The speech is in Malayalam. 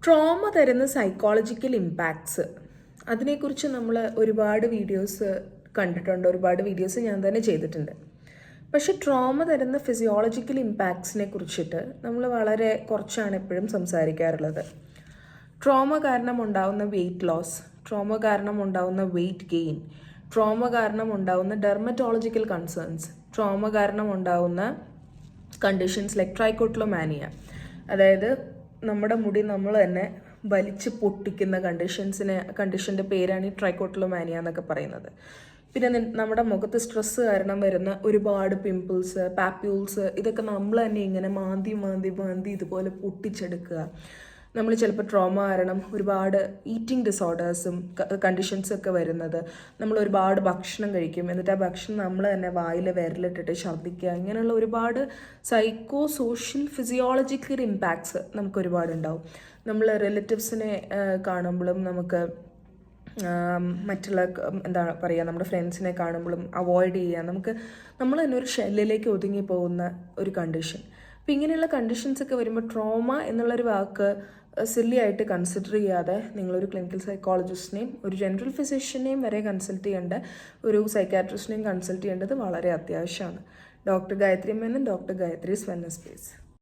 ട്രോമ തരുന്ന സൈക്കോളജിക്കൽ ഇമ്പാക്ട്സ് അതിനെക്കുറിച്ച് നമ്മൾ ഒരുപാട് വീഡിയോസ് കണ്ടിട്ടുണ്ട്, ഒരുപാട് വീഡിയോസ് ഞാൻ തന്നെ ചെയ്തിട്ടുണ്ട്. പക്ഷെ ട്രോമ തരുന്ന ഫിസിയോളജിക്കൽ ഇമ്പാക്ട്സിനെ കുറിച്ചിട്ട് നമ്മൾ വളരെ കുറച്ചാണ് എപ്പോഴും സംസാരിക്കാറുള്ളത്. ട്രോമ കാരണം ഉണ്ടാവുന്ന വെയിറ്റ് ലോസ്, ട്രോമ കാരണം ഉണ്ടാവുന്ന വെയിറ്റ് ഗെയിൻ, ട്രോമ കാരണം ഉണ്ടാവുന്ന ഡെർമറ്റോളജിക്കൽ കൺസേൺസ്, ട്രോമ കാരണം ഉണ്ടാവുന്ന കണ്ടീഷൻസ് ലൈക്ക് ട്രൈക്കോട്ടിലോമാനിയ, അതായത് നമ്മുടെ മുടി നമ്മൾ തന്നെ വലിച്ച് പൊട്ടിക്കുന്ന കണ്ടീഷൻ്റെ പേരാണ് ഈ ട്രൈക്കോട്ടിലോമാനിയ എന്നൊക്കെ പറയുന്നത്. പിന്നെ നമ്മുടെ മുഖത്ത് സ്ട്രെസ്സ് കാരണം വരുന്ന ഒരുപാട് പിമ്പിൾസ്, പാപ്യൂൾസ്, ഇതൊക്കെ നമ്മൾ തന്നെ ഇങ്ങനെ മാന്തി ഇതുപോലെ പൊട്ടിച്ചെടുക്കുക. നമ്മൾ ചിലപ്പോൾ ട്രോമ കാരണം ഒരുപാട് ഈറ്റിംഗ് ഡിസോർഡേഴ്സും കണ്ടീഷൻസൊക്കെ വരുന്നത്, നമ്മൾ ഒരുപാട് ഭക്ഷണം കഴിക്കും, എന്നിട്ട് ആ ഭക്ഷണം നമ്മൾ തന്നെ വായിൽ വിരലിട്ടിട്ട് ഛർദ്ദിക്കുക, ഇങ്ങനെയുള്ള ഒരുപാട് സൈക്കോ സോഷ്യൽ ഫിസിയോളജിക്കൽ ഇമ്പാക്ട്സ് നമുക്ക് ഒരുപാടുണ്ടാവും. നമ്മൾ റിലേറ്റീവ്സിനെ കാണുമ്പോഴും നമുക്ക് മറ്റുള്ള എന്താ പറയുക, നമ്മുടെ ഫ്രണ്ട്സിനെ കാണുമ്പോഴും അവോയ്ഡ് ചെയ്യുക, നമ്മൾ തന്നെ ഒരു ഷെല്ലിലേക്ക് ഒതുങ്ങി പോകുന്ന ഒരു കണ്ടീഷൻ. അപ്പം ഇങ്ങനെയുള്ള കണ്ടീഷൻസൊക്കെ വരുമ്പോൾ ട്രോമ എന്നുള്ളൊരു വാക്ക് സില്ലി ആയിട്ട് കൺസിഡർ ചെയ്യാതെ നിങ്ങളൊരു ക്ലിനിക്കൽ സൈക്കോളജിസ്റ്റിനെയും ഒരു ജനറൽ ഫിസിഷ്യനെയും വരെ കൺസൾട്ട് ചെയ്യേണ്ട, ഒരു സൈക്കാട്രിസ്റ്റിനെയും കൺസൾട്ട് ചെയ്യേണ്ടത് വളരെ അത്യാവശ്യമാണ്. Doctor Gayathri Menon, doctor Gayathri's wellness space.